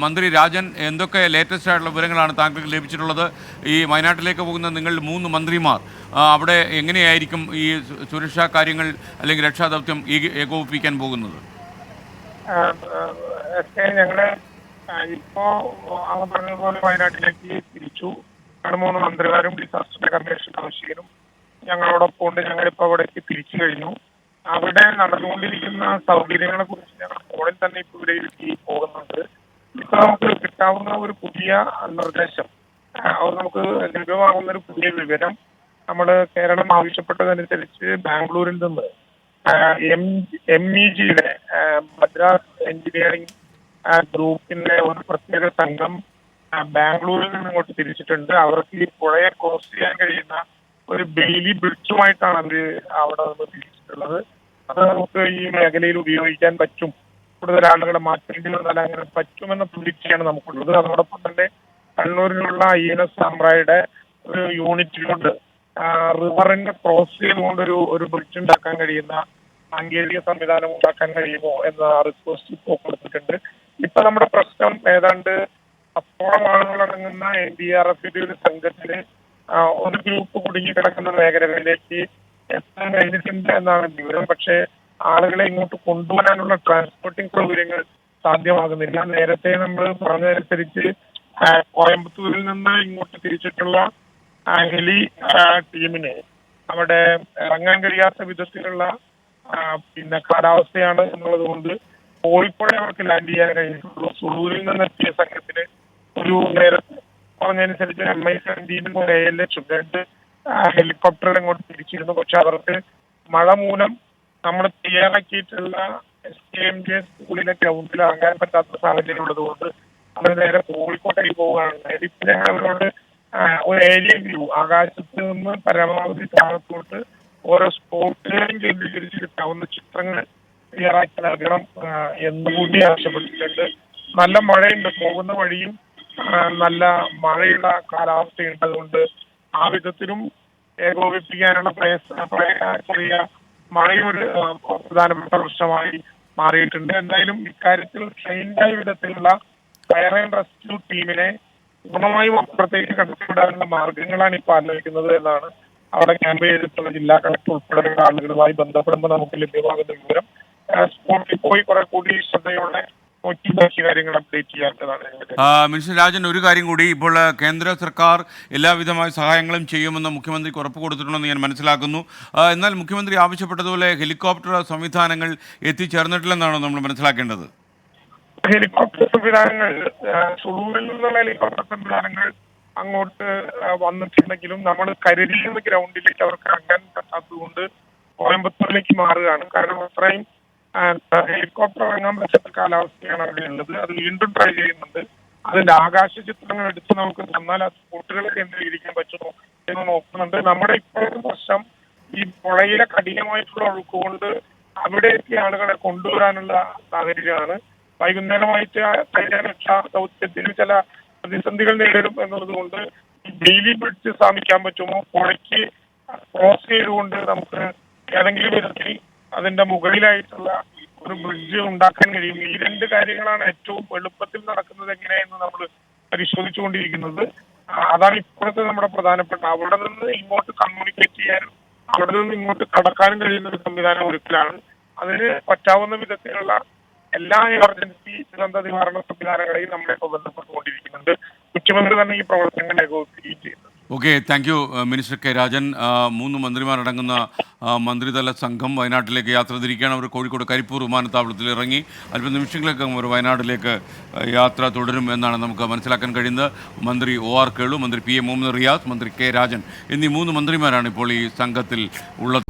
മന്ത്രി രാജൻ, എന്തൊക്കെ ലേറ്റസ്റ്റ് ആയിട്ടുള്ള വിവരങ്ങളാണ് താങ്കൾക്ക് ലഭിച്ചിട്ടുള്ളത്? ഈ വയനാട്ടിലേക്ക് പോകുന്ന നിങ്ങൾ 3 മന്ത്രിമാർ അവിടെ എങ്ങനെയായിരിക്കും ഈ സുരക്ഷാ കാര്യങ്ങൾ അല്ലെങ്കിൽ രക്ഷാദൗത്യം ഏകോപിപ്പിക്കാൻ പോകുന്നത്? ഞങ്ങള് ഇപ്പോ അവർ പറഞ്ഞതുപോലെ വയനാട്ടിലേക്ക് തിരിച്ചു. 3 മന്ത്രിമാരും ഡിസാസ്റ്റർ കമ്മീഷൻ ആവശ്യകരും ഞങ്ങളോടൊപ്പം ഉണ്ട്. ഞങ്ങളിപ്പോ അവിടേക്ക് തിരിച്ചു കഴിഞ്ഞു. അവിടെ നടന്നുകൊണ്ടിരിക്കുന്ന സൗകര്യങ്ങളെ കുറിച്ച് ഞങ്ങൾ ഫോണിൽ തന്നെ ഇപ്പൊ വിലയിരുത്തി പോകുന്നുണ്ട്. ഇപ്പൊ നമുക്ക് കിട്ടാവുന്ന ഒരു പുതിയ നിർദ്ദേശം, അത് നമുക്ക് ലഭ്യമാകുന്ന ഒരു പുതിയ വിവരം, നമ്മള് കേരളം ആവശ്യപ്പെട്ടതനുസരിച്ച് ബാംഗ്ലൂരിൽ നിന്ന് MEG-യുടെ മദ്രാസ് എഞ്ചിനീയറിംഗ് ഗ്രൂപ്പിന്റെ ഒരു പ്രത്യേക സംഘം ബാംഗ്ലൂരിൽ നിന്ന് ഇങ്ങോട്ട് തിരിച്ചിട്ടുണ്ട്. അവർക്ക് ഈ പുഴയെ ക്രോസ് ചെയ്യാൻ കഴിയുന്ന ഒരു ബെയിലി ബ്രിഡ്ജുമായിട്ടാണ് അവര് അവിടെ നിന്ന് തിരിച്ചിട്ടുള്ളത്. അത് നമുക്ക് ഈ മേഖലയിൽ ഉപയോഗിക്കാൻ പറ്റും. കൂടുതൽ ആളുകളെ മാറ്റേണ്ടി വന്നാൽ അങ്ങനെ പറ്റുമെന്ന പ്രതീക്ഷയാണ് നമുക്കുള്ളത്. അതോടൊപ്പം തന്നെ കണ്ണൂരിലുള്ള INS സാമ്രായുടെ ഒരു യൂണിറ്റിലുണ്ട് റിവറിനെ ക്രോസ് ചെയ്തുകൊണ്ടൊരു ബ്രിഡ്ജ് ഉണ്ടാക്കാൻ കഴിയുന്ന സാങ്കേതിക സംവിധാനം ഉണ്ടാക്കാൻ കഴിയുമോ എന്ന റിക്വസ്റ്റ് ഇപ്പോൾ കൊടുത്തിട്ടുണ്ട്. ഇപ്പൊ നമ്മുടെ പ്രശ്നം ഏതാണ്ട് 10ഓളം ആളുകളടങ്ങുന്ന NDRF ഒരു സംഘത്തിന് ഒരു ഗ്രൂപ്പ് കുടുങ്ങിക്കിടക്കുന്ന മേഖലകളിലേക്ക് എത്താൻ കഴിഞ്ഞിട്ടുണ്ട് എന്നാണ് വിവരം. പക്ഷേ ആളുകളെ ഇങ്ങോട്ട് കൊണ്ടുവരാനുള്ള ട്രാൻസ്പോർട്ടിംഗ് സൗകര്യങ്ങൾ സാധ്യമാകുന്നില്ല. നേരത്തെ നമ്മൾ പറഞ്ഞതനുസരിച്ച് കോയമ്പത്തൂരിൽ നിന്ന് ഇങ്ങോട്ട് തിരിച്ചിട്ടുള്ള ഹെലി ടീമിന് അവിടെ ഇറങ്ങാൻ കഴിയാത്ത വിധത്തിലുള്ള കാലാവസ്ഥയാണ് എന്നുള്ളത് കൊണ്ട് കോഴിക്കോട് അവർക്ക് ലാൻഡ് ചെയ്യാൻ കഴിഞ്ഞിട്ടുള്ളൂ. സുളൂരിൽ നിന്നെത്തിയ സംഘത്തിന് ഒരു നേരത്തെ പറഞ്ഞതനുസരിച്ച് MI-17 ALH 2 ഹെലികോപ്റ്റർ ഇങ്ങോട്ട് തിരിച്ചിരുന്നു. പക്ഷെ അവർക്ക് മഴ മൂലം നമ്മൾ തയ്യാറാക്കിയിട്ടുള്ള SKMJ സ്കൂളിലെ ഗ്രൗണ്ടിൽ ഇറങ്ങാൻ പറ്റാത്ത സാഹചര്യം ഉള്ളതുകൊണ്ട് അവർ നേരെ കോഴിക്കോട്ടേക്ക് പോവുകയാണ്. ഇപ്പൊ ഞങ്ങൾ അവരോട് ഒരു ഏരിയ വ്യൂ, ആകാശത്ത് നിന്ന് പരമാവധി താഴത്തോട്ട് ഓരോ സ്പോട്ടുകളും കേന്ദ്രീകരിച്ച് കിട്ടാവുന്ന ചിത്രങ്ങൾ തയ്യാറാക്കി നൽകണം എന്നുകൂടി ആവശ്യപ്പെട്ടിട്ടുണ്ട്. നല്ല മഴയുണ്ട്, പോകുന്ന വഴിയും നല്ല മഴയുള്ള കാലാവസ്ഥയുണ്ട്. അതുകൊണ്ട് ആ വിധത്തിലും ഏകോപിപ്പിക്കാനുള്ള ചെറിയ മഴയൊരു പ്രധാനപ്പെട്ട പ്രശ്നമായി മാറിയിട്ടുണ്ട്. എന്തായാലും ഇക്കാര്യത്തിൽ ട്രെയിൻഡായ വിധത്തിലുള്ള ഫയർ ആൻഡ് റെസ്ക്യൂ ടീമിനെ പൂർണ്ണമായും അപ്പുറത്തേക്ക് കടത്തിവിടാനുള്ള മാർഗങ്ങളാണ് ഇപ്പോൾ ആലോചിക്കുന്നത് എന്നാണ് അവിടെ ക്യാമ്പ് ചെയ്തിട്ടുള്ള ജില്ലാ കളക്ടർ ഉൾപ്പെടെയുള്ള ആളുകളുമായി ബന്ധപ്പെടുമ്പോൾ നമുക്ക് ലഭ്യമാകുന്ന വിവരം. സ്പോട്ടിൽ പോയി കുറെ കൂടി ശ്രദ്ധയോടെ നോക്കി ബാക്കി കാര്യങ്ങൾ അപ്ഡേറ്റ് ചെയ്യാത്തതാണ്. മിനിസ്റ്റർ രാജൻ, ഒരു കാര്യം കൂടി, ഇപ്പോൾ കേന്ദ്ര സർക്കാർ എല്ലാവിധമായ സഹായങ്ങളും ചെയ്യുമെന്ന് മുഖ്യമന്ത്രിക്ക് ഉറപ്പ് കൊടുത്തിട്ടുണ്ടെന്ന് ഞാൻ മനസ്സിലാക്കുന്നു. എന്നാൽ മുഖ്യമന്ത്രി ആവശ്യപ്പെട്ടതുപോലെ ഹെലികോപ്റ്റർ സംവിധാനങ്ങൾ എത്തിച്ചേർന്നിട്ടില്ലെന്നാണോ നമ്മൾ മനസ്സിലാക്കേണ്ടത്? ഹെലികോപ്റ്റർ സംവിധാനങ്ങൾ സുളൂരിൽ നിന്നുള്ള ഹെലികോപ്റ്റർ സംവിധാനങ്ങൾ അങ്ങോട്ട് വന്നിട്ടുണ്ടെങ്കിലും നമ്മൾ കരുതിൽ നിന്ന് ഗ്രൗണ്ടിലേക്ക് അവർക്ക് ഇറങ്ങാൻ പറ്റാത്തത് കൊണ്ട് കോയമ്പത്തൂരിലേക്ക് മാറുകയാണ്. കാരണം അത്രയും ഹെലികോപ്റ്റർ ഇറങ്ങാൻ പറ്റാത്ത കാലാവസ്ഥയാണ് അവിടെ ഉള്ളത്. അത് വീണ്ടും ട്രൈ ചെയ്യുന്നുണ്ട്. അതിന്റെ ആകാശ ചിത്രങ്ങൾ എടുത്ത് നമുക്ക് തന്നാൽ ആ സ്പോട്ടുകൾ കേന്ദ്രീകരിക്കാൻ പറ്റുമോ എന്ന് നോക്കുന്നുണ്ട്. നമ്മുടെ ഇപ്പോഴത്തെ പ്രശ്നം ഈ പുഴയിലെ കഠിനമായിട്ടുള്ള ഒഴുക്ക് കൊണ്ട് അവിടെ എത്തിയ ആളുകളെ കൊണ്ടുവരാനുള്ള സാഹചര്യമാണ്. വൈകുന്നേരമായിട്ട് കഴിഞ്ഞ രക്ഷാ ദൗത്യത്തിന് ചില പ്രതിസന്ധികൾ നേരിടും എന്നുള്ളത് കൊണ്ട് ഡെയിലി ബ്രിഡ്ജ് സ്ഥാപിക്കാൻ പറ്റുമോ, പുഴയ്ക്ക് ക്രോസ് ചെയ്തുകൊണ്ട് നമുക്ക് ഏതെങ്കിലും വിധത്തിൽ അതിന്റെ മുകളിലായിട്ടുള്ള ഒരു ബ്രിഡ്ജ് ഉണ്ടാക്കാൻ കഴിയും. ഈ 2 കാര്യങ്ങളാണ് ഏറ്റവും എളുപ്പത്തിൽ നടക്കുന്നത് എങ്ങനെയെന്ന് നമ്മൾ പരിശോധിച്ചുകൊണ്ടിരിക്കുന്നത്. അതാണ് ഇപ്പോഴത്തെ നമ്മുടെ പ്രധാനപ്പെട്ട, അവിടെ നിന്ന് ഇങ്ങോട്ട് കമ്മ്യൂണിക്കേറ്റ് ചെയ്യാനും അവിടെ നിന്ന് ഇങ്ങോട്ട് കടക്കാനും കഴിയുന്ന ഒരു സംവിധാനം ഒരുക്കലാണ്. അതിന് പറ്റാവുന്ന വിധത്തിലുള്ള എല്ലാ എമർജൻസി ദുരന്ത നിവാരണ സംവിധാനങ്ങളെയും നമ്മളിപ്പോൾ ബന്ധപ്പെട്ടുകൊണ്ടിരിക്കുന്നുണ്ട്. മുഖ്യമന്ത്രി തന്നെ ഈ പ്രവർത്തനങ്ങൾ ഏകോപിപ്പിക്കുകയും ചെയ്യുന്നത്. Okay, thank you minister K Rajan. 3 മന്ത്രിമാരടങ്ങുന്ന മന്ത്രിതല സംഘം വയനാട്ടിലേക്ക് യാത്ര തിരിക്കുകയാണ്. അവർ കോഴിക്കോട് കരിപ്പൂർ വിമാനത്താവളത്തിൽ ഇറങ്ങി അല്പനിമിഷങ്ങളിലേക്കും അവർ വയനാട്ടിലേക്ക് യാത്ര തുടരും എന്നാണ് നമുക്ക് മനസ്സിലാക്കാൻ കഴിയുന്നത്. മന്ത്രി OR കേളു, മന്ത്രി PA മുഹമ്മദ് റിയാസ്, മന്ത്രി കെ രാജൻ എന്നീ 3 മന്ത്രിമാരാണ് ഇപ്പോൾ ഈ സംഘത്തിൽ ഉള്ളത്.